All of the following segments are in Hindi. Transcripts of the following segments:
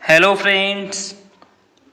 हेलो फ्रेंड्स,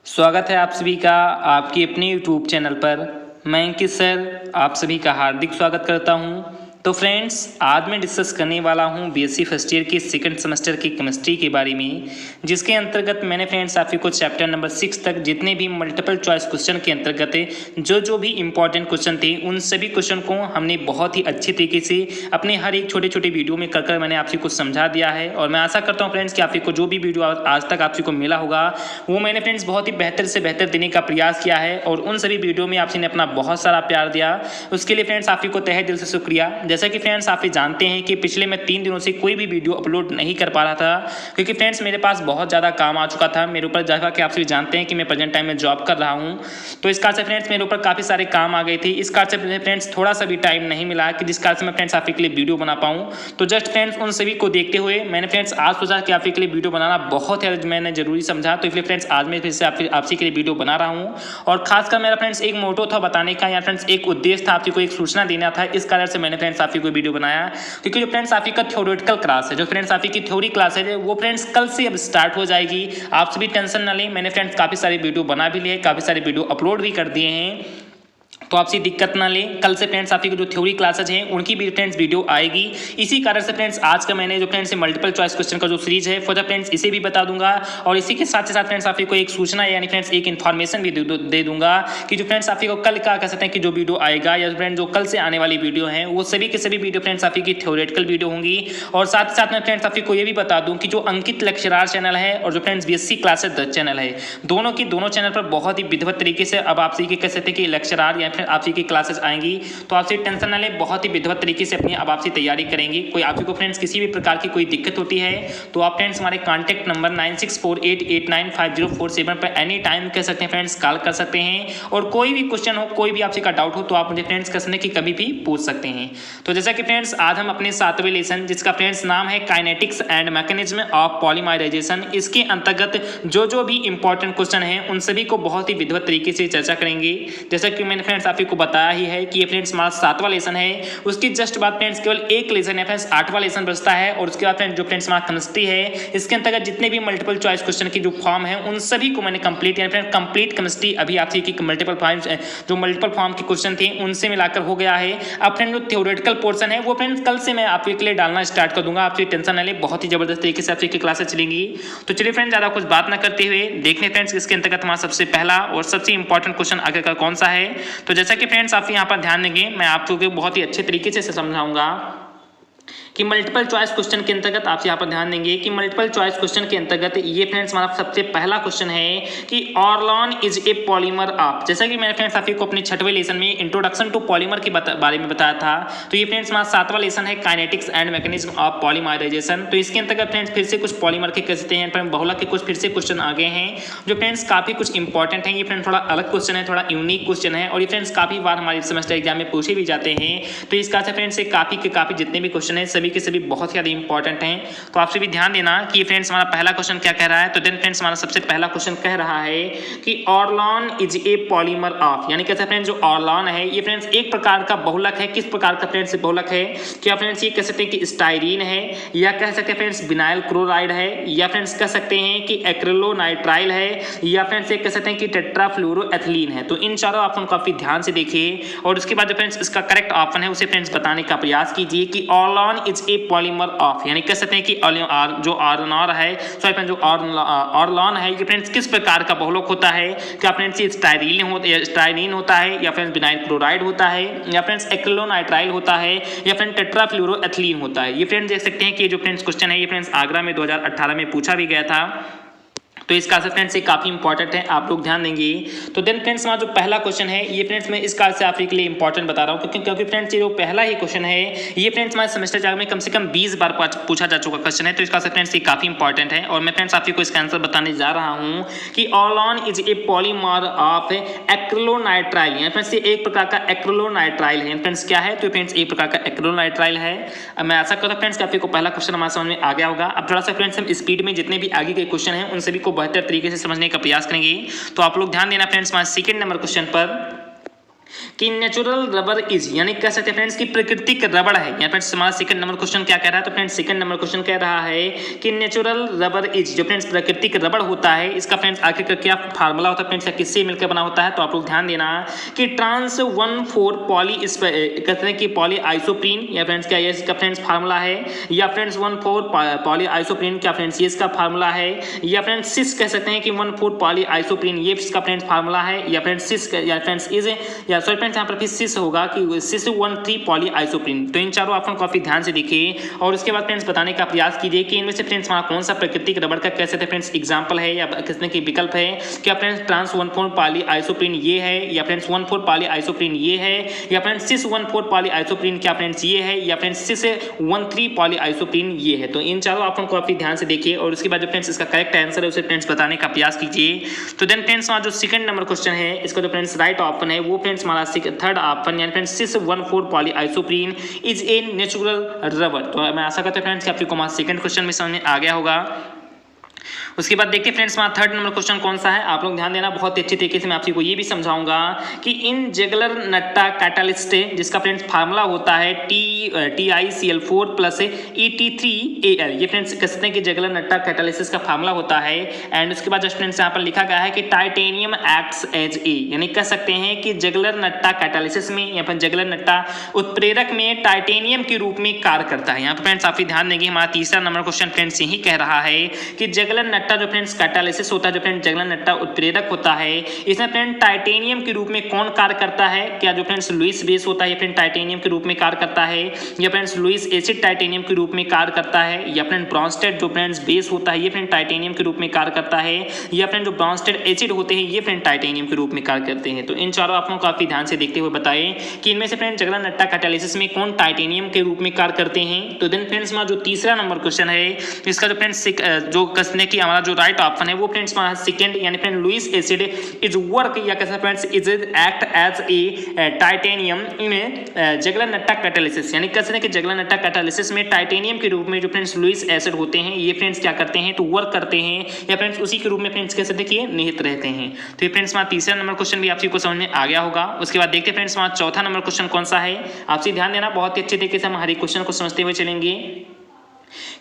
स्वागत है आप सभी का आपकी अपने यूट्यूब चैनल पर। मैं अंकित सर आप सभी का हार्दिक स्वागत करता हूं। तो फ्रेंड्स, आज मैं डिस्कस करने वाला हूं बीएससी फर्स्ट ईयर के सेकंड सेमेस्टर की केमिस्ट्री के बारे में, जिसके अंतर्गत मैंने फ्रेंड्स आप को चैप्टर नंबर 6 तक जितने भी मल्टीपल चॉइस क्वेश्चन के अंतर्गत जो भी इंपॉर्टेंट क्वेश्चन थे उन सभी क्वेश्चन को हमने बहुत ही अच्छी तरीके से अपने हर एक छोटे छोटे वीडियो में कर मैंने आप को समझा दिया है। और मैं आशा करता हूँ फ्रेंड्स कि आपको जो भी वीडियो आज तक आप को मिला होगा वो मैंने फ्रेंड्स बहुत ही बेहतर से बेहतर देने का प्रयास किया है। और उन सभी वीडियो में आपने अपना बहुत सारा प्यार दिया, उसके लिए फ्रेंड्स आप को तहे दिल से शुक्रिया। जैसा कि फ्रेंड्स आप जानते हैं कि पिछले मैं 3 दिनों से कोई भी वीडियो अपलोड नहीं कर पा रहा था, क्योंकि फ्रेंड्स मेरे पास बहुत ज़्यादा काम आ चुका था मेरे ऊपर। जैसा कि आप सभी जानते हैं कि मैं प्रेजेंट टाइम में जॉब कर रहा हूं, तो इस कारण से फ्रेंड्स मेरे ऊपर काफ़ी सारे काम आ गए थे। इस कारण से फ्रेंड्स थोड़ा सा भी टाइम नहीं मिला कि जिस कारण से मैं फ्रेंड्स आपके लिए वीडियो बना पाऊँ। तो जस्ट फ्रेंड्स उन सभी को देखते हुए मैंने फ्रेंड्स आज सोचा कि आपके लिए वीडियो बनाना बहुत ही मैंने जरूरी समझा। तो इसलिए फ्रेंड्स आज मैं फिर से आपसे के लिए वीडियो बना रहा हूँ। और खासकर मेरा फ्रेंड्स एक मोटो था बताने का, या फ्रेंड्स एक उद्देश्य था आपको एक सूचना देना था। इस कारण से मैंने फ्रेंड्स आपको वीडियो बनाया, क्योंकि जो फ्रेंड्स आपकी का थ्योरेटिकल क्लास है, जो फ्रेंड्स आपकी की थ्योरी क्लास है, वो फ्रेंड्स कल से अब स्टार्ट हो जाएगी। आप सभी टेंशन ना लें, मैंने फ्रेंड्स काफ़ी सारे वीडियो बना भी लिए, काफ़ी सारे वीडियो अपलोड भी कर दिए हैं, तो आपसे दिक्कत ना लें। कल से फ्रेंड्स आपकी जो थ्योरी क्लासेज हैं उनकी भी फ्रेंड्स वीडियो आएगी। इसी कारण से फ्रेंड्स आज का मैंने जो फ्रेंड्स मल्टीपल चॉइस क्वेश्चन का जो सीरीज है फॉर द फ्रेंड्स इसे भी बता दूंगा। और इसी के साथ साथ फ्रेंड्स आपको एक सूचना यानी फ्रेंड्स एक इन्फॉर्मेशन भी दे दूंगा कि जो फ्रेंड्स आपको कल क्या कह सकते हैं कि जो वीडियो आएगा या फ्रेंड्स जो कल से आने वाली वीडियो है वो सभी के सभी वीडियो फ्रेंड्स आपकी थ्योरेटिकल वीडियो होंगी। और साथ ही साथ में फ्रेंड्स आपको ये भी बता दूं कि जो अंकित लेक्चरार चैनल है और जो फ्रेंड्स बीएससी क्लासेज चैनल है, दोनों चैनल पर बहुत ही विधिवत तरीके से अब आप कह सकते हैं कि लेक्चरार या फिर आप की क्लासेज आएंगी। तो आपसे टेंशन ना लें, बहुत ही विधिवत तरीके से अपनी अब आपसे तैयारी करेंगे। कोई आपको फ्रेंड्स किसी भी प्रकार की कोई दिक्कत होती है तो आप फ्रेंड्स हमारे कॉन्टैक्ट नंबर 9648895047 पर एनी टाइम कह सकते हैं फ्रेंड्स कॉल कर सकते हैं। और कोई भी क्वेश्चन हो, कोई भी आपसे का डाउट हो तो आप मुझे फ्रेंड्स कह सकते हैं कि कभी भी पूछ सकते हैं। तो जैसा कि फ्रेंड्स आज हम अपने 7वें लेसन जिसका फ्रेंड्स नाम है kinetics and mechanism of polymerisation, इसके अंतर्गत जो भी इंपॉर्टेंट क्वेश्चन है उन सभी को बहुत ही विधिवत तरीके से चर्चा करेंगे। जैसा कि मैंने फ्रेंड्स आपको बताया ही है कि ये फ्रेंड्स हमारा 7वां लेसन है, उसकी जस्ट बाद फ्रेंड्स केवल एक लेसन है फ्रेंड्स 8वां लेसन बचता है। और उसके बाद फ्रेंड्स जो फ्रेंड्स हमारा केमिस्ट्री है, इसके अंतर्गत जितने भी मल्टीपल चॉइस क्वेश्चन की जो फॉर्म है उन सभी को मैंने कंप्लीट यानी फ्रेंड्स कंप्लीट केमिस्ट्री अभी आपसे की मल्टीपल फॉर्म के क्वेश्चन थे उनसे मिलाकर हो गया है। अब फ्रेंड जो थ्योरेटिकल पोर्शन है वो फ्रेंड्स कल से मैं आपके लिए डालना स्टार्ट कर दूंगा। आपसे टेंशन ना ले, बहुत ही जबरदस्त तरीके से आपकी क्लासेस चलेंगी। तो चलिए फ्रेंड्स ज्यादा कुछ बात ना करते हुए देखने फ्रेंड्स इसके अंतर्गत हमारा सबसे पहला और सबसे इंपॉर्टेंट क्वेश्चन आखिरकार कौन सा है। तो जैसा कि फ्रेंड्स आप यहाँ पर ध्यान देंगे, मैं आपको बहुत ही अच्छे तरीके से समझाऊंगा कि मल्टीपल चॉइस क्वेश्चन के अंतर्गत आप यहाँ पर ध्यान देंगे कि मल्टीपल चॉइस क्वेश्चन के अंतर्गत ये फ्रेंड्स हमारा सबसे पहला क्वेश्चन है कि Orlon is a polymer of. जैसा कि मैंने फ्रेंड्स आपको अपने 6वें लेसन में इंट्रोडक्शन टू पॉलीमर के बारे में बताया था, तो ये फ्रेंड्स हमारा 7वां लेसन है kinetics and mechanism of polymerisation. तो इसके अंतर्गत फ्रेंड्स फिर से कुछ पॉलीमर के कह सकते हैं बहुलक के कुछ फिर से क्वेश्चन आ गए हैं जो फ्रेंड्स काफी कुछ इंपॉर्टेंट है। ये फ्रेंड्स थोड़ा अलग क्वेश्चन है, थोड़ा यूनिक क्वेश्चन है और ये फ्रेंड्स काफी बार हमारे सेमेस्टर एग्जाम में पूछे भी जाते हैं। तो इस कारण से फ्रेंड्स काफी जितने भी क्वेश्चन है सभी के सभी बहुत ही इंपॉर्टेंट हैं। तो आपसे भी ध्यान देना कि फ्रेंड्स हमारा पहला क्वेश्चन क्या कह रहा है। तो देन फ्रेंड्स हमारा सबसे पहला क्वेश्चन कह रहा है कि Orlon is a polymer of, यानी कहते हैं फ्रेंड्स जो ऑर्लॉन है ये फ्रेंड्स एक प्रकार का बहुलक है। किस प्रकार का फ्रेंड्स बहुलक है, क्या फ्रेंड्स ये कह सकते हैं कि स्टाइरीन है, या कह सकते हैं फ्रेंड्स विनाइल क्लोराइड है, या फ्रेंड्स कह सकते हैं कि एक्रिलोनाइट्राइल है, या फ्रेंड्स ये कह सकते हैं कि टेट्राफ्लोरोएथिलीन है। तो इन चारों ऑप्शन को काफी ध्यान से देखिए और उसके बाद जो फ्रेंड्स इसका करेक्ट ऑप्शन है उसे फ्रेंड्स बताने का प्रयास कीजिए कि Orlon is a polymer of, यानी कह सकते हैं कि जो आर्नॉर है सॉरी जो ऑर्लॉन है ये फ्रेंड्स किस प्रकार का बहुलक होता है। क्या फ्रेंड्स ये स्टाइरीन होता है, या फ्रेंड्स विनाइल क्लोराइड होता है, या फ्रेंड्स एक्रिलोनाइट्राइल होता है, या फ्रेंड्स टेट्राफ्लोरोएथिलीन होता है। ये फ्रेंड्स देख सकते हैं कि जो फ्रेंड्स क्वेश्चन है ये फ्रेंड्स आगरा में 2018 में पूछा भी गया था। तो इसका फ्रेंड्स ये काफी इंपॉर्टेंट है, आप लोग ध्यान देंगे। तो देन फ्रेंड्स हमारा जो पहला क्वेश्चन है ये फ्रेंड्स मैं इस कारण से आपके लिए इंपॉर्टेंट बता रहा हूँ क्योंकि फ्रेंड्स ये जो पहला ही क्वेश्चन है ये फ्रेंड्स हमारे सेमेस्टर एग्जाम में कम से कम 20 बार पूछा जा चुका क्वेश्चन है। तो इसका फ्रेंड्स ये काफी इंपॉर्टेंट है और मैं फ्रेंड्स आपको इसका आंसर बताने जा रहा हूँ कि Orlon is a polymer of acrylonitrile, यानी फ्रेंड्स ये एक प्रकार का एक्रिलोनाइट्राइल है। फ्रेंड्स क्या है, तो फ्रेंड्स एक प्रकार का एक्रिलोनाइट्राइल है। मैं आशा करता हूँ फ्रेंड्स कि आपको पहला क्वेश्चन हमारे समझ में आ गया होगा। अब थोड़ा सा फ्रेंड्स हम स्पीड में जितने भी आगे के क्वेश्चन हैं उन सभी को बेहतर तरीके से समझने का प्रयास करेंगे। तो आप लोग ध्यान देना फ्रेंड्स हमारे सेकंड नंबर क्वेश्चन पर कि नेचुरल रबर इज, यानी कह सकते हैं फ्रेंड्स कि प्राकृतिक रबड़ है। यहाँ फ्रेंड्स हमारा सेकंड नंबर क्वेश्चन क्या कह रहा है, तो फ्रेंड्स सेकंड नंबर क्वेश्चन कह रहा है कि नेचुरल रबर इज, जो फ्रेंड्स प्राकृतिक रबड़ होता है, इसका फ्रेंड्स आखिर का क्या फार्मूला होता है फ्रेंड्स, किससे मिलकर बना होता है। तो आप लोग ध्यान देना कि ट्रांस 1,4 पॉली कहते हैं कि पॉली आइसोप्रीन, या फ्रेंड्स क्या ये इसका फ्रेंड्स फार्मूला है, या फ्रेंड्स 1,4 पॉली आइसोप्रीन क्या फ्रेंड्स ये इसका फार्मूला है, या फ्रेंड्स सिस कह सकते हैं कि 1,4 पॉली आइसोप्रीन ये इसका फ्रेंड्स फार्मूला है, या फ्रेंड्स सिस या फ्रेंड्स इज, या सॉरी फ्रेंड्स यहाँ पर फिर सिस होगा कि सिस 1,3 पॉली आइसोप्रीन। तो इन चारों ऑप्शन को काफी ध्यान से देखिए और उसके बाद फ्रेंड्स बताने का प्रयास कीजिए कि इनमें से फ्रेंड्स वहाँ कौन सा प्राकृतिक रबड़ का कह सकते हैं फ्रेंड्स एग्जाम्पल है या किसने की विकल्प है। क्या फ्रेंड्स ट्रांस 1,4 पॉली आइसोप्रीन ये है, या फ्रेंड्स 1,4 पॉली आइसोप्रीन ये है, या फ्रेंड्स सिस 1,4 पॉली आइसोप्रीन क्या फ्रेंड्स ये है, या फ्रेंड्स सिस 1,3 पॉली आइसोप्रीन ये है। तो इन चारों ऑप्शन को काफी ध्यान से देखिए और उसके बाद जो फ्रेंड्स इसका करेक्ट आंसर है उसे फ्रेंड्स बताने का प्रयास कीजिए। तो देन फ्रेंड्स वहाँ जो सेकंड नंबर क्वेश्चन है इसका जो फ्रेंड्स राइट ऑप्शन है वो फ्रेंड्स हमारा थर्ड ऑप्शन, यानी friends cis 1,4 poly isoprene is a natural rubber. तो मैं आशा करता हूं फ्रेंड्स कि आपको हमारा सेकंड क्वेश्चन में समझ में आ गया होगा। उसके बाद देखिए फ्रेंड्स हमारा थर्ड नंबर क्वेश्चन कौन सा है, आप लोग ध्यान देना, बहुत अच्छे तरीके से मैं आपको ये भी समझाऊंगा कि इन जेगलर नट्टा कैटालिस्ट जिसका फ्रेंड्स फार्मूला होता है TiCl4 प्लस Et3Al, ये फ्रेंड्स कह सकते हैं कि जेगलर नट्टा कैटालिसिस का फार्मूला होता है। एंड उसके बाद जस्ट फ्रेंड्स यहाँ पर लिखा गया है कि टाइटेनियम एक्ट्स एज ए, यानी कह सकते हैं कि जेगलर नट्टा कैटालिसिस में या फिर जेगलर नट्टा उत्प्रेरक में टाइटेनियम के रूप में कार्य करता है। यहाँ पर फ्रेंड्स काफी ध्यान देंगे, हमारा तीसरा नंबर क्वेश्चन फ्रेंड्स यही कह रहा है कि जेगलर नट्टा जो फ्रेंड्स कैटालिसिस होता है, जो फ्रेंड्स जेगलर नट्टा उत्प्रेरक होता है, इसमें फ्रेंड टाइटेनियम के रूप में कौन कार्य करता है। क्या जो फ्रेंड्स लुईस बेस होता है ये फ्रेंड टाइटेनियम के रूप में कार्य करता है, या फ्रेंड्स लुईस एसिड टाइटेनियम के रूप में कार्य करता है, या फ्रेंड ब्रॉन्स्टेड जो फ्रेंड्स बेस होता है ये फ्रेंड टाइटेनियम के रूप में कार्य करता है, या फ्रेंड जो ब्रॉन्स्टेड एसिड होते हैं ये फ्रेंड टाइटेनियम के रूप में कार्य करते हैं। तो इन चारों आपको काफी ध्यान से देखते हुए बताएं कि इनमें से फ्रेंड जेगलर नट्टा कैटालिसिस में कौन टाइटेनियम के रूप में कार्य करते हैं। तो देन फ्रेंड्स हमारा जो तीसरा नंबर क्वेश्चन है इसका जो फ्रेंड्स जो कसने की हमारा जो राइट ऑप्शन है वो फ्रेंड्स हमारा सेकंड, यानी friend Lewis acid is work या कैसे friends is act as a titanium in Ziegler Natta catalysis, यानी कह सकते हैं कि जेगलर नट्टा कैटालिसिस में टाइटेनियम के रूप में जो फ्रेंड्स लुईस एसिड होते हैं ये फ्रेंड्स क्या करते हैं तो वर्क करते हैं, या फ्रेंड्स उसी के रूप में फ्रेंड्स कह सकते हैं कि ये निहित रहते हैं। तो ये फ्रेंड्स हमारा तीसरा नंबर क्वेश्चन भी आपको समझ में आ गया होगा। उसके बाद देखते हैं फ्रेंड्स हमारा चौथा नंबर क्वेश्चन कौन सा है, आपसे ध्यान देना, बहुत ही अच्छे तरीके से हम हर एक क्वेश्चन को समझते हुए चलेंगे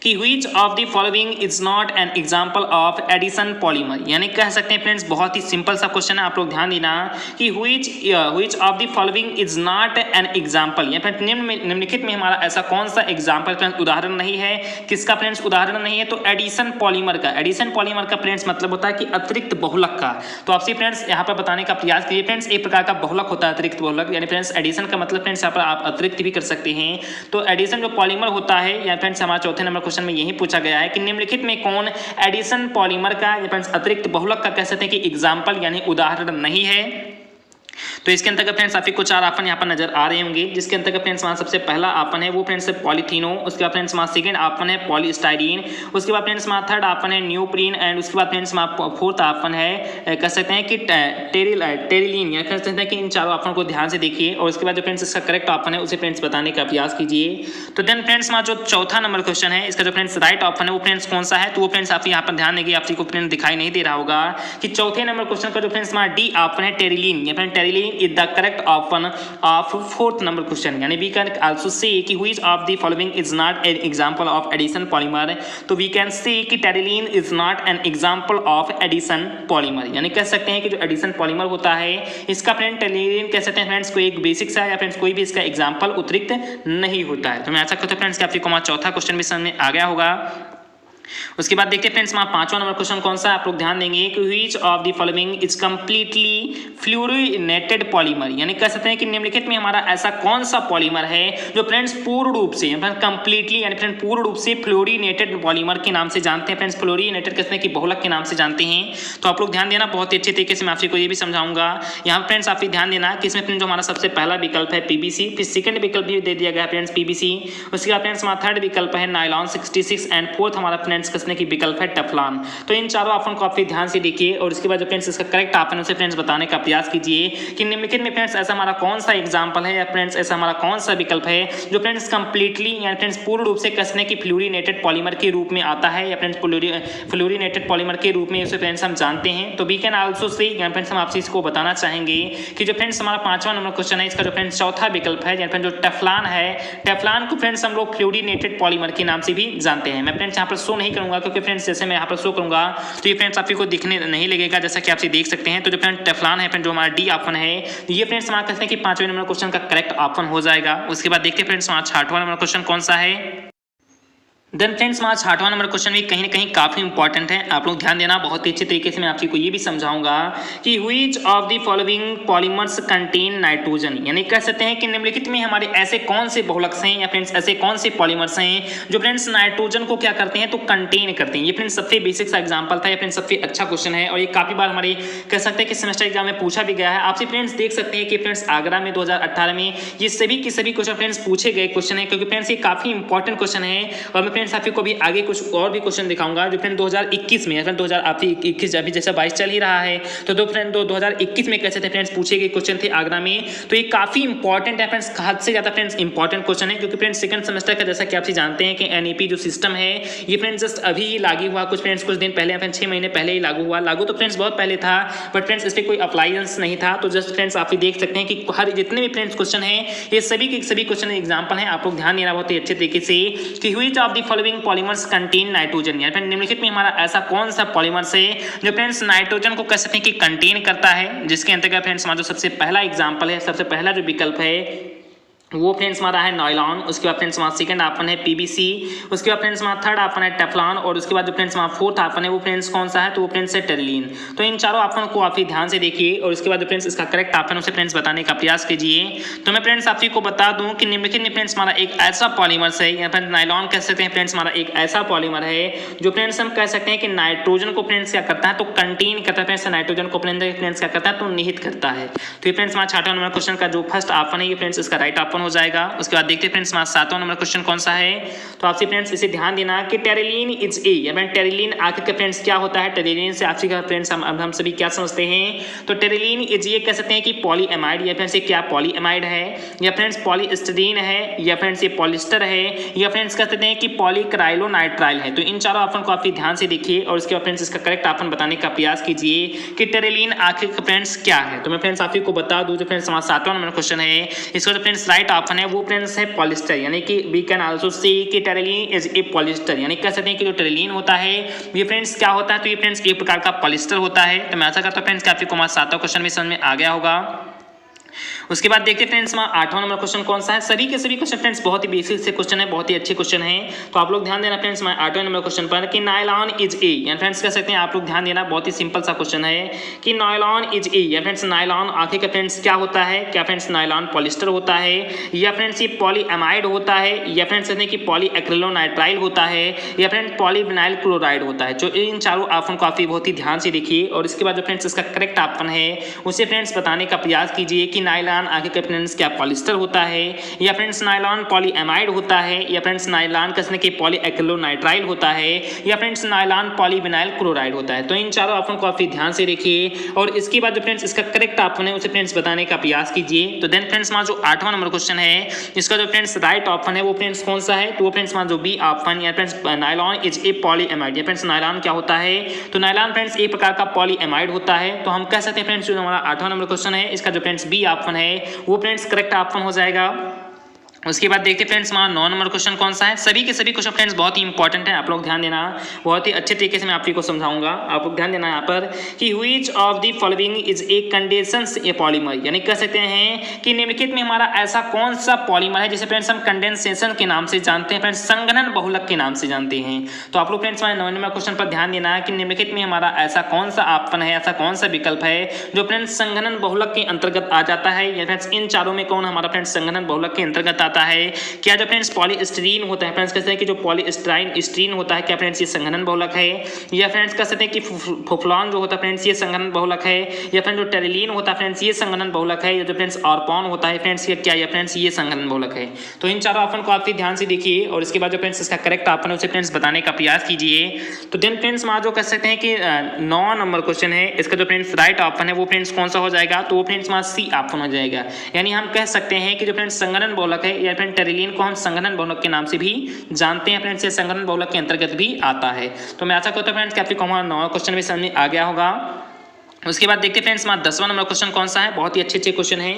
कि which of the following is not an example of addition polymer, यानी कह सकते हैं फ्रेंड्स बहुत ही सिंपल सा क्वेश्चन है, आप लोग ध्यान देना कि which of the following is not an example, या फिर निम्नलिखित में हमारा ऐसा कौन सा एग्जाम्पल फ्रेंड्स उदाहरण नहीं है, किसका फ्रेंड्स उदाहरण नहीं है, तो एडिशन पॉलीमर का। एडिशन पॉलीमर का फ्रेंड्स मतलब होता है कि अतिरिक्त बहुलक का। तो आपसे फ्रेंड्स यहाँ पर बताने का प्रयास कीजिए फ्रेंड्स, एक प्रकार का बहुलक होता है अतिरिक्त बहुलक, यानी फ्रेंड्स एडिशन का मतलब फ्रेंड्स यहाँ पर आप अतिरिक्त भी कर सकते हैं। तो एडिशन जो पॉलीमर होता है या फ्रेंड्स हमारा चौथे नंबर क्वेश्चन में यही पूछा गया है कि निम्नलिखित में कौन एडिशन पॉलीमर का या फ्रेंड्स अतिरिक्त बहुलक का कह सकते हैं कि एग्जाम्पल यानी उदाहरण नहीं है। तो इसके अंतर्गत फ्रेंड्स आपको कुछ चार ऑप्शन यहाँ पर नजर आ रहे होंगे, जिसके अंतर्गत फ्रेंड्स हमारा सबसे पहला ऑप्शन है वो फ्रेंड्स पॉलीथीनो, उसके बाद फ्रेंड्स हमारा सेकंड ऑप्शन है पॉलीस्टाइरीन, उसके बाद फ्रेंड्स हमारा थर्ड ऑप्शन है न्यूप्रीन, एंड उसके बाद फ्रेंड्स हमारा फोर्थ ऑप्शन है कह सकते हैं कि टेरिलीन, या कह सकते हैं कि इन चारों ऑप्शन को ध्यान से देखिए और उसके बाद जो फ्रेंड्स इसका करेक्ट ऑप्शन है उसे फ्रेंड्स बताने का प्रयास कीजिए। तो देन फ्रेंड्स हमारा जो चौथा नंबर क्वेश्चन है इसका जो फ्रेंड्स राइट ऑप्शन है वो फ्रेंड्स कौन सा है, तो वो फ्रेंड्स आप यहाँ पर ध्यान देंगे, आपको फ्रेंड्स दिखाई नहीं दे रहा होगा कि चौथे नंबर क्वेश्चन का जो फ्रेंड्स हमारा डी ऑप्शन है टेरिलीन, या friend Terylene is the correct option of fourth number question, यानी वी कैन आल्सो से कि which of the following is not an example of addition polymer, तो वी कैन से कि Terylene is not an example of addition polymer, यानी कह सकते हैं कि जो एडिशन पॉलीमर होता है इसका फ्रेंड टेरिलीन कह सकते हैं फ्रेंड्स कोई एक बेसिक सा या फ्रेंड्स कोई भी इसका एग्जांपल अतिरिक्त नहीं होता है। तो मैं आशा करता हूं फ्रेंड्स कि आपको हमारा चौथा क्वेश्चन भी समझ में आ गया होगा। उसके बाद देखते हैं फ्रेंड्स हमारा पांचवा नंबर क्वेश्चन कौन सा, आप लोग ध्यान देंगे कि which of the following is completely fluorinated polymer, यानी कह सकते हैं कि निम्नलिखित में हमारा ऐसा कौन सा पॉलीमर है जो फ्रेंड्स पूर्ण रूप से कंप्लीटली यानी फ्रेंड पूर्ण रूप से फ्लोरिनेटेड पॉलीमर के नाम से जानते हैं। फ्रेंड्स फ्लोरिनेटेड कहते हैं कि बहुलक के नाम से जानते हैं। तो आप लोग ध्यान देना, बहुत ही अच्छे तरीके से मैं आपको ये भी समझाऊंगा। यहाँ फ्रेंड्स आप ध्यान देना कि इसमें जो हमारा सबसे पहला विकल्प है पीबीसी, फिर सेकंड विकल्प भी दे दिया गया फ्रेंड्स पीबीसी, उसके बाद फ्रेंड्स हमारा थर्ड विकल्प है नायलॉन 66 एंड फोर्थ हमारा फ्रेंड्स किसने की विकल्प है टेफ्लॉन। तो इन चारों ऑप्शन को आप फिर ध्यान से देखिए और उसके बाद जो फ्रेंड्स इसका करेक्ट ऑप्शन उसे फ्रेंड्स बताने का प्रयास कीजिए कि निम्नलिखित में फ्रेंड्स ऐसा हमारा कौन सा एग्जाम्पल है या फ्रेंड्स ऐसा हमारा कौन सा विकल्प है जो फ्रेंड्स कंप्लीटली या फ्रेंड्स पूर्ण रूप से किसने की फ्लोरीनेटेड पॉलीमर के रूप में आता है या फ्रेंड्स फ्लोरीनेटेड पॉलीमर के रूप में उसे फ्रेंड्स हम जानते हैं। तो वी कैन आल्सो से फ्रेंड्स हम आपसे इसको बताना चाहेंगे कि जो फ्रेंड्स हमारा 5वां नंबर क्वेश्चन है इसका जो फ्रेंड्स चौथा विकल्प है जो टेफ्लॉन है, टेफ्लॉन को फ्रेंड्स हम लोग फ्लोरीनेटेड पॉलीमर के नाम से भी जानते हैं। मैं फ्रेंड्स यहाँ पर शो नहीं करूंगा क्योंकि फ्रेंड्स जैसे मैं यहाँ पर शो करूंगा तो ये फ्रेंड्स आपको दिखने नहीं लगेगा जैसा कि आप देख सकते हैं। तो जो फ्रेंड टेफ्लॉन है फ्रेंड जो हमारा डी ऑप्शन है ये फ्रेंड्स हमारा कहते हैं कि 5वें नंबर क्वेश्चन का करेक्ट ऑप्शन हो जाएगा। उसके बाद देखते हैं फ्रेंड्स हमारा 6वां नंबर क्वेश्चन कौन सा है। देन फ्रेंड्स हमारा 6वां नंबर क्वेश्चन भी कहीं ना कहीं काफी इंपॉर्टेंट है, आप लोग ध्यान देना। बहुत ही अच्छे तरीके से मैं आपको ये भी समझाऊंगा कि which of the following polymers contain nitrogen, यानी कह सकते हैं कि निम्नलिखित में हमारे ऐसे कौन से बहुलक हैं या फ्रेंड्स ऐसे कौन से पॉलीमर्स हैं जो फ्रेंड्स नाइट्रोजन को क्या करते हैं तो कंटेन करते हैं। ये फ्रेंड्स सबसे बेसिक सा एग्जाम्पल था, ये फ्रेंड्स सबसे अच्छा क्वेश्चन है और ये काफी बार हमारे कह सकते हैं कि सेमेस्टर एग्जाम में पूछा भी गया है। आपसे फ्रेंड्स देख सकते हैं कि फ्रेंड्स आगरा में 2018 में ये सभी के सभी क्वेश्चन फ्रेंड्स पूछे गए क्वेश्चन है क्योंकि फ्रेंड्स ये काफी इंपॉर्टेंट क्वेश्चन है। और मैं फ्रेंड्स आपको भी आगे कुछ और भी क्वेश्चन दिखाऊंगा जो फ्रेंड 2021 में फ्रेंड 2021 अभी जैसा 22 चल ही रहा है तो फ्रेंड 2021 में कैसे थे फ्रेंड्स पूछे गए क्वेश्चन थे आगरा में। तो ये काफी इंपॉर्टेंट है फ्रेंड्स, हद से ज्यादा फ्रेंड्स इंपॉर्टेंट क्वेश्चन है क्योंकि फ्रेंड्स सेकंड सेमेस्टर का जैसा कि आप जानते हैं कि एनईपी जो सिस्टम है ये फ्रेंड्स जस्ट अभी ही लागू हुआ, कुछ दिन पहले फ्रेंड्स 6 महीने पहले ही लागू हुआ। लागू तो फ्रेंड्स बहुत पहले था बट फ्रेंड्स इस पर कोई अप्लायंस नहीं था। तो जस्ट फ्रेंड्स आप देख सकते हैं कि हर जितने भी फ्रेंड्स क्वेश्चन है ये सभी के सभी क्वेश्चन एग्जाम्पल है, आप लोग ध्यान देना बहुत ही अच्छे तरीके से कि which of the following polymers contain nitrogen, यानी फ्रेंड निम्नलिखित में हमारा ऐसा कौन सा पॉलीमर्स है जो फ्रेंड्स नाइट्रोजन को कह सकते हैं कि कंटेन करता है। जिसके अंतर्गत फ्रेंड्स हमारा जो सबसे पहला एग्जांपल है, सबसे पहला जो विकल्प है वो फ्रेंड्स हमारा है नायलॉन। उसके बाद फ्रेंड्स हमारा सेकंड ऑप्शन है पीवीसी। उसके बाद फ्रेंड्स हमारा थर्ड ऑप्शन है टेफ्लॉन और उसके बाद जो फ्रेंड्स हमारा फोर्थ ऑप्शन है वो फ्रेंड्स कौन सा है तो वो फ्रेंड्स है टेरिलीन। तो इन चारों ऑप्शन को आप ध्यान से देखिए और उसके बाद फ्रेंड्स इसका करेक्ट ऑप्शन उसे फ्रेंड्स बताने का प्रयास कीजिए। तो मैं फ्रेंड्स आपको बता दूं कि निम्नलिखित में फ्रेंड्स हमारा एक ऐसा पॉलीमर्स है, यहाँ पर नायलॉन कह सकते हैं फ्रेंड्स हमारा एक ऐसा पॉलीमर है जो फ्रेंड्स हम कह सकते हैं कि नाइट्रोजन को फ्रेंड्स क्या करता है तो कंटेन करता है, फ्रेंड्स नाइट्रोजन को फ्रेंड्स क्या करता है तो निहित करता है। तो ये फ्रेंड्स हमारा 6वां नंबर क्वेश्चन का जो फर्स्ट ऑप्शन है ये फ्रेंड्स इसका राइट ऑप्शन हो जाएगा। उसके देखते हैं फ्रेंड्स हमारा 7वां नंबर क्वेश्चन कौन सा है। तो आपसे फ्रेंड्स इसे ध्यान देना कि टेरिलीन इज ए, या टेरिलीन आखिर का फ्रेंड्स क्या होता है। टेरिलीन से आपसे फ्रेंड्स हम सभी क्या समझते हैं तो टेरिलीन इज ये कह सकते हैं कि पॉलीएमाइड, या फ्रेंड्स ये क्या पॉलीएमाइड है या फ्रेंड्स पॉलीस्टीरीन है या फ्रेंड्स ये पॉलिस्टर है या फ्रेंड्स कह सकते हैं कि पॉलीक्राइलोनाइट्राइल है। तो इन चारों ऑप्शन को आप ध्यान से देखिए और उसके बाद फ्रेंड्स इसका करेक्ट ऑप्शन बताने का प्रयास कीजिए कि टेरिलीन आखिर फ्रेंड्स क्या है। तो मैं फ्रेंड्स आपको बता दूं जो फ्रेंड्स हमारा 7वां नंबर क्वेश्चन है इसका जो फ्रेंड्स राइट ऑप्शन है वो फ्रेंड्स है पॉलिस्टर, यानी कि वी कैन आल्सो से कि टेरिलीन इज ए पॉलिस्टर, यानी कह सकते हैं कि जो टेरिलीन होता है ये फ्रेंड्स क्या होता है तो ये फ्रेंड्स एक प्रकार का पॉलिस्टर होता है। तो मैं ऐसा करता हूं फ्रेंड्स कि आपको हमारा 7वां क्वेश्चन भी समझ में आ गया होगा। उसके बाद देखते हैं फ्रेंड्स हमारा 8वां नंबर क्वेश्चन कौन सा है। सभी के सभी क्वेश्चन फ्रेंड्स बहुत ही बेसिक से क्वेश्चन है, बहुत ही अच्छे क्वेश्चन है। तो आप लोग ध्यान देना फ्रेंड्स हमारे 8वें नंबर क्वेश्चन पर कि नायलॉन इज ए, यानी फ्रेंड्स कह सकते हैं आप लोग ध्यान देना बहुत ही सिंपल सा क्वेश्चन है कि नायलॉन इज ए, या फ्रेंड्स नायलॉन आखिर का फ्रेंड्स क्या होता है। क्या फ्रेंड्स नायलॉन पॉलिस्टर होता है या फ्रेंड्स ये पॉलीएमाइड होता है या फ्रेंड्स कहते हैं कि पॉलीएक्रिलोनाइट्राइल होता है या फ्रेंड्स पॉलीविनाइल क्लोराइड होता है। जो इन चारों ऑप्शन को आप बहुत ही ध्यान से देखिए और इसके बाद जो फ्रेंड्स इसका करेक्ट ऑप्शन है उसे फ्रेंड्स बताने का प्रयास कीजिए कि नायलॉन आखिर का फ्रेंड्स क्या पॉलिस्टर होता है या फ्रेंड्स नायलॉन पॉलीएमाइड होता है या फ्रेंड्स नायलॉन कसने के पॉलीएक्रिलोनाइट्राइल होता है या फ्रेंड्स नायलॉन पॉलीविनाइल क्लोराइड होता है। तो इन चारों ऑप्शन को आप ध्यान से देखिए और इसके बाद जो फ्रेंड्स इसका करेक्ट ऑप्शन है उसे फ्रेंड्स बताने का प्रयास कीजिए। तो देन फ्रेंड्स हमारा जो 8वां नंबर क्वेश्चन है इसका जो फ्रेंड्स राइट ऑप्शन है वो फ्रेंड्स कौन सा है तो वो फ्रेंड्स हमारा जो बी ऑप्शन या friends nylon is a polyamide, या फ्रेंड्स नायलॉन क्या होता है तो नायलॉन फ्रेंड्स एक प्रकार का पॉलीएमाइड होता है। तो हम कह सकते हैं फ्रेंड्स जो हमारा 8वां नंबर क्वेश्चन है इसका जो फ्रेंड्स बी ऑप्शन है वो फ्रेंड्स करेक्ट ऑप्शन हो जाएगा। उसके बाद देखते हैं फ्रेंड्स हमारा 9 नंबर क्वेश्चन कौन सा है। सभी के सभी क्वेश्चन फ्रेंड्स बहुत ही इंपॉर्टेंट है, आप लोग ध्यान देना, बहुत ही अच्छे तरीके से मैं आपको समझाऊंगा। आप लोग ध्यान देना यहाँ पर कि which of the following is A condensation A polymer, यानी कह सकते हैं कि निम्नलिखित में हमारा ऐसा कौन सा पॉलीमर है जिसे फ्रेंड्स हम कंडेंसेशन के नाम से जानते हैं, फ्रेंड्स संघनन बहुलक के नाम से जानते हैं। तो आप लोग फ्रेंड्स हमारे 9 नंबर क्वेश्चन पर ध्यान देना कि निम्नलिखित में हमारा ऐसा कौन सा ऑप्शन है, ऐसा कौन सा विकल्प है जो फ्रेंड्स संघनन बहुलक के अंतर्गत आ जाता है, या फ्रेंड्स इन चारों में कौन हमारा फ्रेंड्स संघनन बहुलक के अंतर्गत बताता है। क्या जो फ्रेंड्स पॉलीस्टीरीन होता है फ्रेंड्स, कहते हैं कि जो पॉलीस्टीरीन होता है क्या फ्रेंड्स ये संघनन बहुलक है। या फ्रेंड्स कह सकते हैं कि फुफलॉन जो होता है फ्रेंड्स ये संघनन बहुलक है। या फ्रेंड्स जो टेरिलीन होता है फ्रेंड्स ये संघनन बहुलक है। या जो फ्रेंड्स ऑर्पॉन होता है फ्रेंड्स ये क्या, फ्रेंड्स ये संघनन बहुलक है। तो इन चारों ऑप्शन को आप ध्यान से देखिए और इसके बाद जो फ्रेंड्स इसका करेक्ट ऑप्शन है उसे फ्रेंड्स बताने का प्रयास कीजिए। तो देन फ्रेंड्स वहाँ जो कह सकते हैं कि 9 नंबर क्वेश्चन है, इसका जो फ्रेंड्स राइट ऑप्शन है वो फ्रेंड्स कौन सा हो जाएगा, तो वो फ्रेंड्स वहाँ सी ऑप्शन हो जाएगा। यानी हम कह सकते हैं कि जो फ्रेंड्स संघनन बहुलक है या फ्रेंड्स टेरिलीन को हम संघनन बहुलक के नाम से भी जानते हैं फ्रेंड्स, ये संघनन बहुलक के अंतर्गत भी आता है। तो मैं आशा करता हूँ फ्रेंड्स कि आपको हमारा 9वां क्वेश्चन भी समझ में आ गया होगा। उसके बाद देखते हैं फ्रेंड्स हमारा 10वां नंबर क्वेश्चन कौन सा है। बहुत ही अच्छे क्वेश्चन है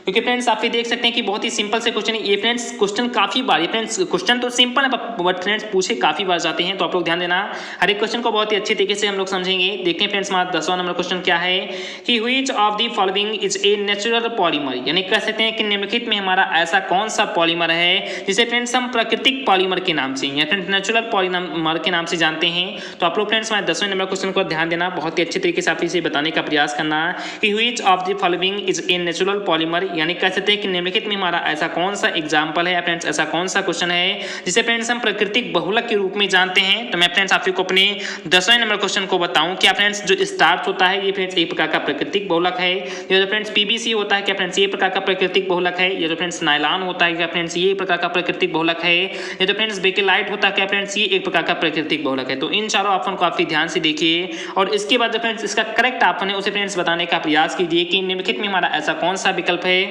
क्योंकि फ्रेंड्स आप भी देख सकते हैं कि बहुत ही सिंपल से क्वेश्चन है ये फ्रेंड्स। क्वेश्चन काफी बार ये फ्रेंड्स क्वेश्चन तो सिंपल है बट फ्रेंड्स पूछे काफी बार जाते हैं, तो आप लोग ध्यान देना हर एक क्वेश्चन को बहुत ही अच्छे तरीके से हम लोग समझेंगे। देखते हैं फ्रेंड्स हमारा 10वां नंबर क्वेश्चन क्या है कि which of the following is a natural polymer, यानी कह सकते हैं कि निम्नलिखित में हमारा ऐसा कौन सा पॉलीमर है जिसे फ्रेंड्स हम प्राकृतिक पॉलीमर के नाम से या फ्रेंड्स नेचुरल पॉलीमर के नाम से जानते हैं। तो आप लोग फ्रेंड्स हमारे 10वें नंबर क्वेश्चन को ध्यान देना, बहुत ही अच्छे तरीके से आप इसे बताने का प्रयास करना कि which of the following is a natural polymer, यानी कह सकते हैं कि निम्नलिखित में हमारा ऐसा कौन सा एग्जांपल है फ्रेंड्स, ऐसा कौन सा क्वेश्चन है जिसे फ्रेंड्स हम प्राकृतिक बहुलक के रूप में जानते हैं। तो मैं फ्रेंड्स आपको अपने 10वें नंबर क्वेश्चन को बताऊं क्या फ्रेंड्स जो स्टार्च होता है ये फ्रेंड्स एक प्रकार का प्राकृतिक बहुलक है। ये जो फ्रेंड्स पीवीसी होता है क्या फ्रेंड्स ये प्रकार का प्राकृतिक बहुलक है। ये जो फ्रेंड्स नायलॉन होता है क्या फ्रेंड्स ये प्रकार का प्राकृतिक बहुलक है। ये जो फ्रेंड्स बेकेलाइट होता है क्या फ्रेंड्स ये एक प्रकार का प्राकृतिक बहुलक है। तो इन चारों ऑप्शन को आप ध्यान से देखिए और इसके बाद जो फ्रेंड्स इसका करेक्ट ऑप्शन है उसे फ्रेंड्स बताने का प्रयास कीजिए कि निम्नलिखित में हमारा ऐसा कौन सा विकल्प है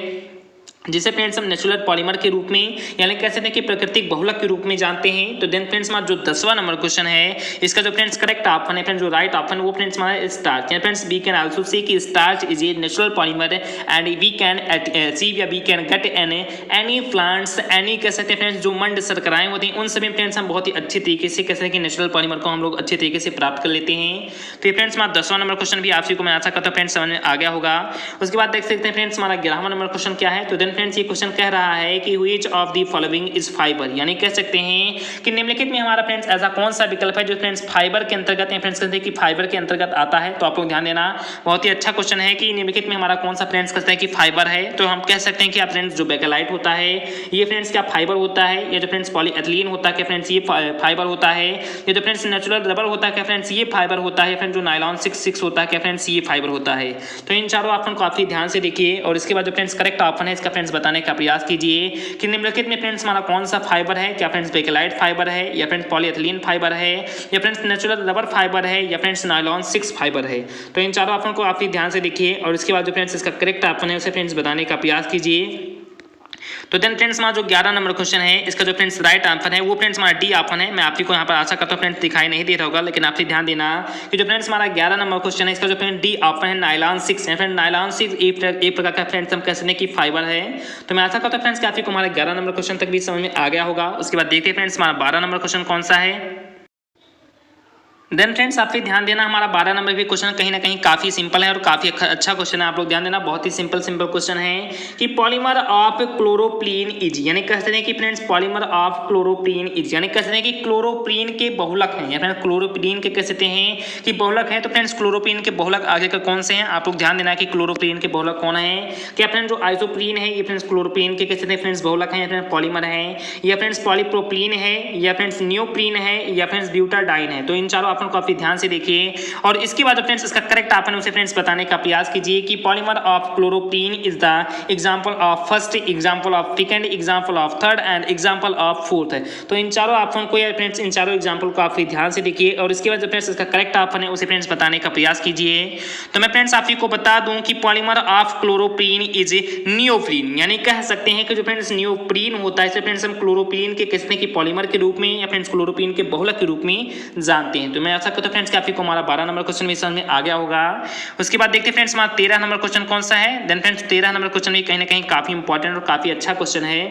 जिसे फ्रेंड्स हम नेचुरल पॉलीमर के रूप में यानी कह सकते हैं कि प्राकृतिक बहुलक के रूप में जानते हैं। तो देन फ्रेंड्स हमारा जो 10वां नंबर क्वेश्चन है इसका जो फ्रेंड्स करेक्ट ऑप्शन है फ्रेंड्स जो राइट ऑप्शन वो फ्रेंड्स हमारा स्टार्च, यानी friends we can also say कि starch is a natural polymer and we can achieve या we can get any plants any कह सकते हैं फ्रेंड्स जो मंड शर्कराएं होती हैं उन सभी फ्रेंड्स हम बहुत ही अच्छे तरीके से कह सकते हैं कि नेचुरल पॉलीमर को हम लोग अच्छे तरीके से प्राप्त कर लेते हैं। तो ये फ्रेंड्स हमारा 10वां नंबर क्वेश्चन भी आपसी को मैं आशा करता हूँ फ्रेंड्स समझ में आ गया होगा। उसके बाद देख सकते हैं फ्रेंड्स हमारा 11वां नंबर क्वेश्चन क्या है। तो देन फ्रेंड्स ये क्वेश्चन कह रहा है कि which of the following is fibre, यानी कह सकते हैं कि निम्नलिखित में हमारा फ्रेंड्स ऐसा कौन सा विकल्प है जो फ्रेंड्स फाइबर के अंतर्गत है, फ्रेंड्स कहते हैं कि फाइबर के अंतर्गत आता है। तो आप लोग ध्यान देना बहुत ही अच्छा क्वेश्चन है कि निम्नलिखित में हमारा कौन सा फ्रेंड्स कहते हैं कि फाइबर है। तो हम कह सकते हैं कि फ्रेंड्स जो बेकेलाइट होता है ये फ्रेंड्स क्या फाइबर होता है। ये जो फ्रेंड्स पॉलीएथिलीन होता है क्या फ्रेंड्स ये फाइबर होता है। ये जो फ्रेंड्स नेचुरल रबर होता है क्या फ्रेंड्स ये फाइबर होता है। फ्रेंड्स जो नायलॉन 6 होता है क्या फ्रेंड्स ये फाइबर होता है। तो इन चारों ऑप्शन को काफी ध्यान से देखिए और इसके बाद जो फ्रेंड्स करेक्ट ऑप्शन है इसका फ्रेंड्स बताने का प्रयास कीजिए कि निम्नलिखित में फ्रेंड्स हमारा कौन सा फाइबर है। क्या फ्रेंड्स बेकेलाइट फाइबर है या फ्रेंड्स पॉलीएथिलीन फाइबर है या फ्रेंड्स नेचुरल रबर फाइबर है या फ्रेंड्स नायलॉन 6 फाइबर है। तो इन चारों ऑप्शन को आप ध्यान से देखिए और इसके बाद जो फ्रेंड्स इसका करेक्ट ऑप्शन है उसे फ्रेंड्स बताने का प्रयास कीजिए। तो देन फ्रेंड्स हमारा जो 11 नंबर क्वेश्चन है इसका जो फ्रेंड्स राइट आंसर है वो फ्रेंड्स हमारा डी ऑप्शन है। मैं आपको यहाँ पर आशा करता हूँ फ्रेंड्स दिखाई नहीं दे रहा होगा लेकिन आप ध्यान देना कि जो फ्रेंड्स हमारा 11 नंबर क्वेश्चन है इसका जो फ्रेंड डी ऑप्शन है नायलॉन 6। फ्रेंड नायलॉन 6 एक प्रकार का फ्रेंड्स हम कह सकते हैं कि फाइबर है। तो मैं आशा करता हूँ फ्रेंड्स कि आपको हमारा 11 नंबर क्वेश्चन तक भी समझ में आ गया होगा। उसके बाद देखते हैं फ्रेंड्स हमारा 12 नंबर क्वेश्चन कौन सा है। देन फ्रेंड्स आप ध्यान देना हमारा 12 नंबर भी क्वेश्चन कहीं ना कहीं काफी सिंपल है और काफी अच्छा क्वेश्चन है। आप लोग ध्यान देना बहुत ही सिंपल क्वेश्चन है कि पॉलीमर ऑफ क्लोरोप्रीन इज, यानी कह सकते हैं कि friends polymer of chloroprene is, यानी कह सकते हैं कि क्लोरोप्रीन के बहुलक हैं या फिर क्लोरोप्रीन के कह सकते हैं कि बहुलक हैं। तो फ्रेंड्स क्लोरोप्रीन के बहुलक आगे का कौन से हैं आप लोग ध्यान देना कि क्लोरोप्रीन के बहुलक कौन है। क्या फ्रेंड्स जो आइसोप्रीन है ये फ्रेंड्स क्लोरोप्रीन के कह सकते हैं फ्रेंड्स बहुलक हैं या फ्रेंड्स पॉलीमर है या फ्रेंड्स पॉलीप्रोपिलीन है या फ्रेंड्स नियोप्रीन है या फ्रेंड्स ब्यूटाडाइन है। तो इन चारों ऑप्शन को काफी ध्यान से देखिए और इसके बाद फ्रेंड्स इसका करेक्ट ऑप्शन उसे फ्रेंड्स बताने का प्रयास कीजिए कि polymer of chloroprene is the example of first, example of second, example of third and example of fourth. तो इन चारों ऑप्शन को या फ्रेंड्स इन चारों एग्जांपल को आप ध्यान से देखिए और इसके बाद फ्रेंड्स इसका करेक्ट ऑप्शन है उसे फ्रेंड्स बताने का प्रयास कीजिए। तो मैं फ्रेंड्स आपको बता दूं कि polymer of chloroprene is neoprene, यानी कह सकते हैं कि जो फ्रेंड्स नियोप्रीन होता है इसे फ्रेंड्स हम क्लोरोप्रीन के कहते हैं कि पॉलीमर के रूप में या फ्रेंड्स क्लोरोप्रीन के बहुलक के रूप में जानते हैं। तो मैं ऐसा करता हूं फ्रेंड्स कि हमारा 12 नंबर क्वेश्चन भी समझ में आ गया होगा। उसके बाद देखते हैं फ्रेंड्स हमारा 13 नंबर क्वेश्चन कौन सा है। देन फ्रेंड्स 13 नंबर क्वेश्चन भी कहीं ना कहीं काफी इंपॉर्टेंट और काफी अच्छा क्वेश्चन है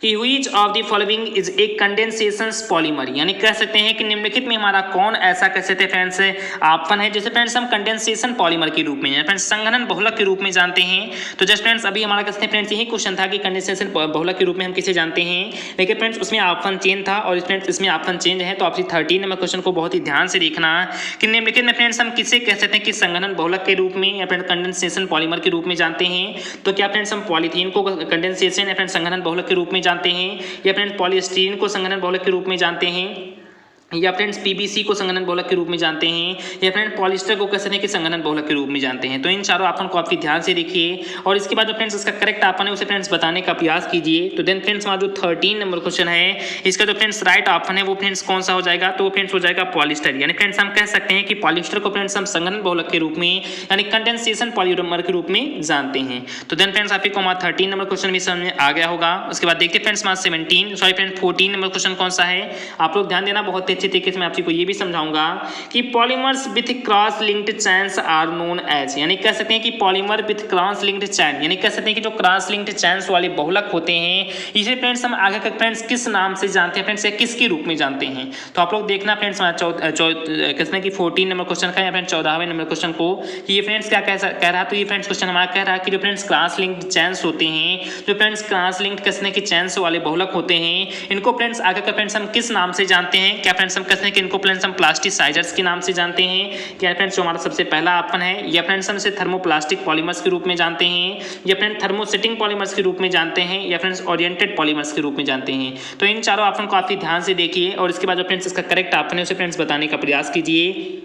कि which of the following is A condensation polymer, यानी कह सकते हैं कि निम्नलिखित में हमारा कौन ऐसा कह सकते हैं फ्रेंड्स ऑप्शन है जिसे फ्रेंड्स हम कंडेंसेशन पॉलीमर के रूप में फ्रेंड्स संघनन बहुलक के रूप में जानते हैं। तो जस्ट फ्रेंड्स अभी हमारा कहते हैं फ्रेंड्स यही क्वेश्चन था कि कंडेंसेशन बहुलक के रूप में हम किसे जानते हैं, लेकिन फ्रेंड्स उसमें ऑप्शन चेंज था और फ्रेंड्स इसमें ऑप्शन चेंज है। तो आपसे 13 नंबर क्वेश्चन को बहुत ही ध्यान से देखना कि निम्नलिखित में फ्रेंड्स हम किसे कह सकते हैं कि संघनन बहुलक के रूप में या फ्रेंड्स कंडेंसेशन पॉलीमर के रूप में जानते हैं। तो क्या फ्रेंड्स हम पॉलीथीन को कंडेंसेशन या फ्रेंड्स संघनन बहुलक के रूप में जानते हैं, या फ्रेंड्स पॉलीस्टीरीन को संघनन बहुलक के रूप में जानते हैं, या फ्रेंड्स पीबीसी को संघनन बहुलक के रूप में जानते हैं, या फ्रेंड्स पॉलिस्टर को कह सकते हैं कि संघनन बहुलक के रूप में जानते हैं। तो इन चारों ऑप्शन को आप ध्यान से देखिए और इसके बाद जो फ्रेंड्स इसका करेक्ट ऑप्शन है उसे फ्रेंड्स बताने का प्रयास कीजिए। तो देन फ्रेंड्स हमारा जो 13 नंबर क्वेश्चन है इसका जो फ्रेंड्स राइट ऑप्शन है वो फ्रेंड्स कौन सा हो जाएगा, तो फ्रेंड्स हो जाएगा पॉलिस्टर। यानी फ्रेंड्स हम कह सकते हैं कि पॉलिस्टर को फ्रेंड्स हम संघनन बहुलक के रूप में यानी कंडेंसेशन पॉलीमर के रूप में जानते हैं। तो देन फ्रेंड्स आपको हमारा 13 नंबर क्वेश्चन भी समझ में आ गया होगा। उसके बाद देखते फ्रेंड्स हमारा 14 नंबर क्वेश्चन कौन सा है, आप लोग ध्यान देना बहुत अच्छे तरीके से। मैं आपको ये भी समझाऊंगा कि polymers with cross linked chains are known as, यानी कह सकते हैं कि polymer with cross linked chain, यानी कह सकते हैं कि जो क्रॉस लिंक्ड चेन्स वाले बहुलक होते हैं इसे फ्रेंड्स हम आगे का फ्रेंड्स किस नाम से जानते हैं फ्रेंड्स, या किसके रूप में जानते हैं। तो आप लोग देखना फ्रेंड्स कहते हैं कि 14 नंबर क्वेश्चन का या फ्रेंड्स 14वें नंबर क्वेश्चन को कि ये फ्रेंड्स क्या कह रहा है। तो ये फ्रेंड्स क्वेश्चन हमारा कह रहा है कि जो फ्रेंड्स क्रॉस लिंक्ड चेन्स होते हैं, जो फ्रेंड्स क्रॉस लिंक्ड कहते हैं कि चेन्स वाले बहुलक होते हैं, इनको फ्रेंड्स आगे का फ्रेंड्स हम किस नाम से जानते हैं। क्या फ्रेंड्स हम कहते हैं कि इनको फ्रेंड्स हम प्लास्टिसाइजर्स के नाम से जानते हैं, क्या फ्रेंड्स जो हमारा सबसे पहला ऑप्शन है, या फ्रेंड्स हम इसे थर्मोप्लास्टिक पॉलीमर्स के रूप में जानते हैं, या फ्रेंड्स थर्मोसेटिंग पॉलीमर्स के रूप में जानते हैं, या फ्रेंड्स ओरिएंटेड पॉलीमर्स के रूप में जानते हैं। तो इन चारों ऑप्शन को आप ध्यान से देखिए और इसके बाद जो फ्रेंड्स इसका करेक्ट ऑप्शन है उसे फ्रेंड्स बताने का प्रयास कीजिए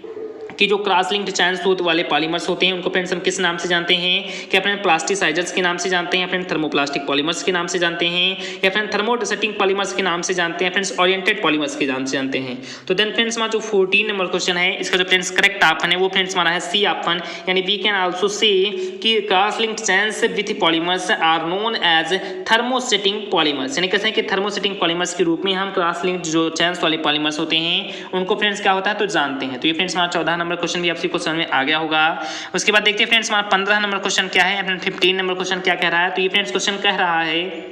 कि जो क्रॉस लिंक्ड चेन्स वाले पॉलीमर्स होते हैं उनको फ्रेंड्स हम किस नाम से जानते हैं। क्या फ्रेंड्स प्लास्टिसाइजर्स के नाम से जानते हैं, या फ्रेंड्स थर्मोप्लास्टिक पॉलीमर्स के नाम से जानते हैं, या फ्रेंड्स थर्मोसेटिंग पॉलीमर्स के नाम से जानते हैं, फ्रेंड्स ओरिएंटेड पॉलीमर्स के नाम से जानते हैं। तो देन फ्रेंड्स हमारा जो 14 नंबर क्वेश्चन है इसका जो फ्रेंड्स करेक्ट ऑप्शन है वो फ्रेंड्स हमारा है सी ऑप्शन, यानी वी कैन आल्सो से कि cross linked chains with polymers are known as thermosetting polymers, यानी कहते हैं कि थर्मोसेटिंग पॉलीमर्स के रूप में हम क्रॉस लिंक्ड जो चेन्स वाले पॉलीमर्स होते हैं उनको फ्रेंड्स क्या होता है तो जानते हैं। तो ये फ्रेंड्स हमारा 14 नंबर क्वेश्चन भी आपको समझ में आ गया होगा। उसके बाद देखते हैं फ्रेंड्स हमारा 15 नंबर क्वेश्चन क्या है, 15 नंबर क्वेश्चन क्या कह रहा है। तो ये फ्रेंड्स क्वेश्चन कह रहा है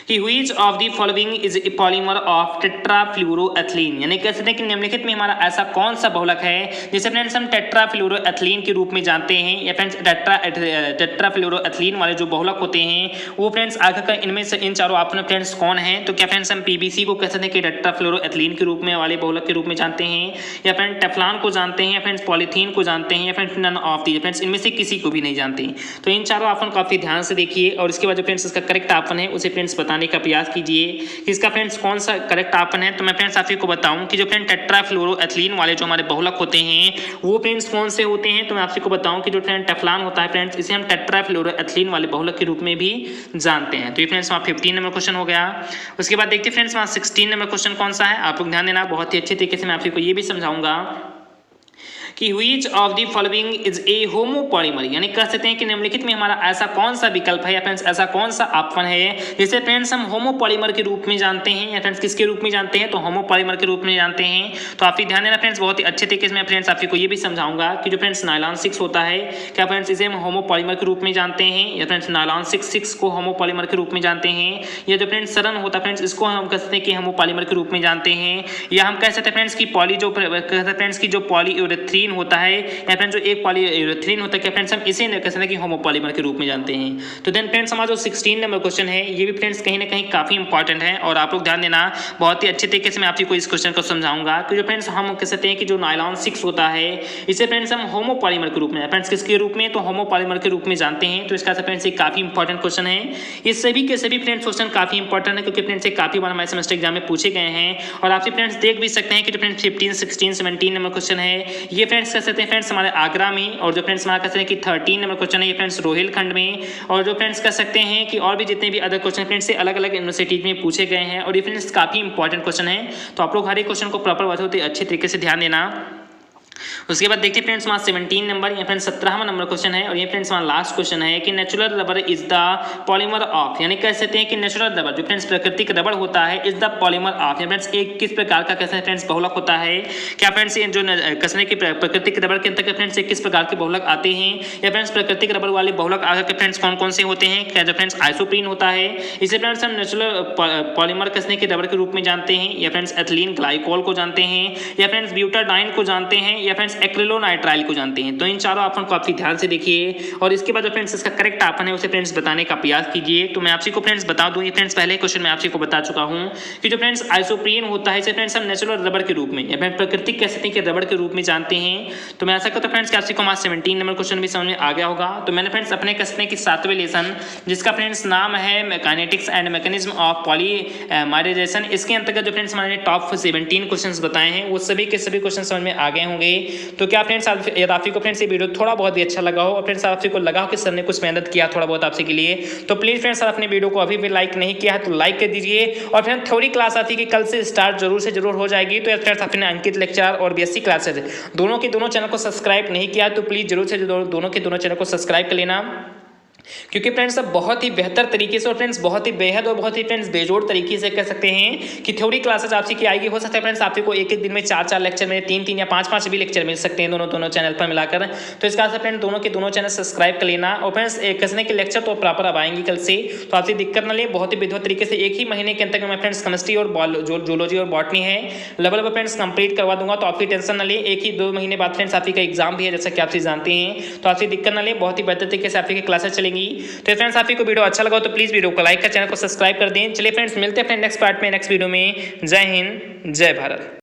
कि which of the following is a polymer of tetrafluoroethylene, यानी कह सकते हैं कि निम्नलिखित में हमारा ऐसा कौन सा बहुलक है जिसे फ्रेंड्स हम टेट्राफ्लोरोएथिलीन के रूप में जानते हैं, या फ्रेंड्स टेट्राफ्लोरोएथिलीन वाले जो बहुलक होते हैं वो फ्रेंड्स आगे का इनमें से इन चारों ऑप्शन फ्रेंड्स कौन है। तो क्या फ्रेंड्स हम पीबीसी को कह सकते हैं कि टेट्राफ्लोरोएथिलीन के रूप में वाले बहुलक के रूप में जानते हैं, या फ्रेंड्स टेफ्लॉन को जानते हैं, या फ्रेंड्स पॉलीथीन को जानते हैं, या friends none of the, friends इनमें से किसी को भी नहीं जानते। तो इन चारों ऑप्शन को काफी ध्यान से देखिए और इसके बाद जो फ्रेंड्स इसका करेक्ट ऑप्शन है उसे फ्रेंड्स बताने का प्रयास कीजिए कि इसका फ्रेंड्स कौन सा करेक्ट ऑप्शन है। तो मैं फ्रेंड्स आपको बताऊं कि जो फ्रेंड टेट्राफ्लोरोएथिलीन वाले जो हमारे बहुलक होते हैं वो फ्रेंड्स कौन से होते हैं। तो मैं आपको बताऊं कि जो फ्रेंड टेफ्लॉन होता है फ्रेंड्स इसे हम टेट्राफ्लोरोएथिलीन वाले बहुलक के रूप में भी जानते हैं। तो ये फ्रेंड्स हमारा 15 नंबर क्वेश्चन हो गया। उसके बाद देखते हैं फ्रेंड्स हमारा 16 नंबर क्वेश्चन कौन सा है, आप लोग ध्यान देना बहुत ही अच्छे तरीके से। मैं आपको ये भी समझाऊंगा कि which of the following is A homopolymer, यानी कह सकते हैं कि निम्नलिखित में हमारा ऐसा कौन सा विकल्प है या फ्रेंड्स ऐसा कौन सा ऑप्शन है जिसे फ्रेंड्स हम होमोपॉलीमर के रूप में जानते हैं, या फ्रेंड्स किसके रूप में जानते हैं तो होमोपॉलीमर के रूप में जानते हैं। तो आप ध्यान देना फ्रेंड्स बहुत ही अच्छे तरीके से। मैं फ्रेंड्स आपको ये भी समझाऊंगा कि जो फ्रेंड्स नायलॉन 6 होता है क्या फ्रेंड्स इसे हम होमोपॉलीमर के रूप में जानते हैं, या फ्रेंड्स नायलॉन 6 को होमोपॉलीमर के रूप में जानते हैं, या जो फ्रेंड्स सरन होता है फ्रेंड्स इसको हम कह सकते हैं कि होमोपॉलीमर के रूप में जानते हैं, या हम कह सकते हैं फ्रेंड्स की फ्रेंड्स की जो पॉलीयूरेथ्रीन होता है या फ्रेंड्स जो एक पॉलीयूरेथ्रीन होता है क्या फ्रेंड्स हम इसे कह सकते हैं कि होमोपॉलीमर के रूप में जानते हैं। तो देन फ्रेंड्स हमारा जो 16 नंबर क्वेश्चन है ये भी फ्रेंड्स कहीं ना कहीं काफी इंपॉर्टेंट है और आप लोग ध्यान देना बहुत ही अच्छे तरीके से। मैं आपको इस क्वेश्चन को समझाऊंगा कि जो फ्रेंड्स हम कह सकते हैं कि जो नायलॉन 6 होता है इसे फ्रेंड्स हम होमोपॉलीमर के रूप में फ्रेंड्स किसके रूप में तो होमोपॉलीमर के रूप में जानते हैं। तो इसका फ्रेंड्स एक काफी इंपॉर्टेंट क्वेश्चन है। ये सभी के सभी फ्रेंड्स क्वेश्चन काफी इंपॉर्टेंट है क्योंकि फ्रेंड्स काफी बार हमारे सेमेस्टर एग्जाम में पूछे गए हैं और आपसे फ्रेंड्स देख भी सकते हैं कि जो फ्रेंड्स 15, 16, 17 नंबर क्वेश्चन है ये फ्रेंड्स कह सकते हैं फ्रेंड्स हमारे आगरा में, और जो फ्रेंड्स हमारा कह सकते हैं कि 13 नंबर क्वेश्चन है ये फ्रेंड्स रोहिलखंड में, और जो फ्रेंड्स कह सकते हैं कि और भी जितने भी अदर क्वेश्चन फ्रेंड्स से अलग अलग यूनिवर्सिटीज में पूछे गए हैं और ये फ्रेंड्स काफी इंपॉर्टेंट क्वेश्चन है। तो आप लोग हर एक क्वेश्चन को प्रॉपर बहुत ही अच्छे तरीके से ध्यान देना। उसके बाद देखते हैं फ्रेंड्स वहाँ 17 नंबर या फ्रेंड्स 17वां नंबर क्वेश्चन है और ये फ्रेंड्स वहाँ लास्ट क्वेश्चन है कि natural rubber is the polymer of, यानी कह सकते हैं कि नेचुरल रबर जो फ्रेंड्स प्राकृतिक रबर होता है इज द पॉलीमर ऑफ, या फ्रेंड्स एक किस प्रकार का कैसे फ्रेंड्स बहुलक होता है। क्या फ्रेंड्स ये जो कसने की प्राकृतिक रबर के अंतर्गत फ्रेंड्स किस प्रकार के बहुलक आते हैं, या फ्रेंड्स प्राकृतिक रबर वाले बहुलक आकर के फ्रेंड्स कौन कौन से होते हैं। क्या जो फ्रेंड्स आइसोप्रीन होता है, इसे फ्रेंड्स हम नेचुरल पॉलीमर कसने के रबर के रूप में जानते हैं, या फ्रेंड्स एथिलीन ग्लाइकोल को जानते हैं, या फ्रेंड्स ब्यूटाडाइन को जानते हैं, या फ्रेंड्स एक्रिलोनाइट्राइल को जानते हैं। तो इन चारों ऑप्शन को आप ध्यान से देखिए और इसके बाद जो फ्रेंड्स इसका करेक्ट ऑप्शन है उसे फ्रेंड्स बताने का प्रयास कीजिए। तो मैं आपसे को फ्रेंड्स बता दूं, ये फ्रेंड्स पहले क्वेश्चन में आपसे को बता चुका हूं कि जो फ्रेंड्स आइसोप्रीन होता है इसे फ्रेंड्स हम नेचुरल रबर के रूप में या फिर प्राकृतिक कह सकते हैं कि रबर के रूप में जानते हैं। तो मैं ऐसा करता हूं फ्रेंड्स कि आपसे को मार्क्स 17 नंबर क्वेश्चन भी समझ में आ गया होगा। तो मैंने फ्रेंड्स अपने कह सकते हैं कि 7वें लेसन जिसका फ्रेंड्स नाम है kinetics and mechanism of polymerisation, इसके अंतर्गत जो फ्रेंड्स हमारे टॉप 17 क्वेश्चंस बताए हैं वो सभी के सभी क्वेश्चन समझ में आ गए होंगे। तो क्या फ्रेंड्स आपको फ्रेंड्स ये वीडियो थोड़ा बहुत भी अच्छा लगा हो और फ्रेंड्स आपसे को लगा हो कि सर ने कुछ मेहनत किया थोड़ा बहुत आपसे के लिए, तो प्लीज फ्रेंड्स अपने वीडियो को अभी भी लाइक नहीं किया है तो लाइक कर दीजिए। और फ्रेंड्स थोड़ी क्लास आती है कि कल से स्टार्ट जरूर से जरूर हो जाएगी। तो फ्रेंड्स अपने अंकित लेक्चर और बीएससी क्लासेज दोनों के दोनों चैनल को सब्सक्राइब नहीं किया तो प्लीज जरूर से दोनों के दोनों चैनल को सब्सक्राइब कर लेना, क्योंकि फ्रेंड्स अब बहुत ही बेहतर तरीके से और फ्रेंड्स बहुत ही बेहद और बहुत ही फ्रेंड्स बेजोड़ तरीके से कह सकते हैं कि थ्योरी क्लासेस आपसे की आएगी। हो सकता है फ्रेंड्स आपको एक एक दिन में 4-4 लेक्चर में 3-3 या 5-5 भी लेक्चर मिल सकते हैं दोनों चैनल पर मिलाकर। तो इसका से फ्रेंड्स दोनों के दोनों चैनल सब्सक्राइब कर लेना। और फ्रेंड्स कसने के लेक्चर तो प्रॉपर अब आएंगी कल से, तो आपसे दिक्कत ना ले, बहुत ही बेहतर तरीके से एक ही महीने के अंतर्गत मैं फ्रेंड्स केमिस्ट्री और जूलॉजी और बॉटनी है लेवल पर फ्रेंड्स कंप्लीट करवा दूंगा। तो आपकी टेंशन ना ले, एक ही 2 महीने बाद फ्रेंड्स आपका एग्जाम भी है जैसा कि आपसे जानते हैं। तो आपसे दिक्कत ना ले, बहुत ही बेहतर तरीके से आपकी क्लासेस चलेंगी। तो फ्रेंड्स आपको वीडियो अच्छा लगा तो प्लीज वीडियो को लाइक कर चैनल को सब्सक्राइब कर दें। चलिए फ्रेंड्स मिलते हैं अपने नेक्स्ट पार्ट में नेक्स्ट वीडियो में। जय हिंद जय भारत।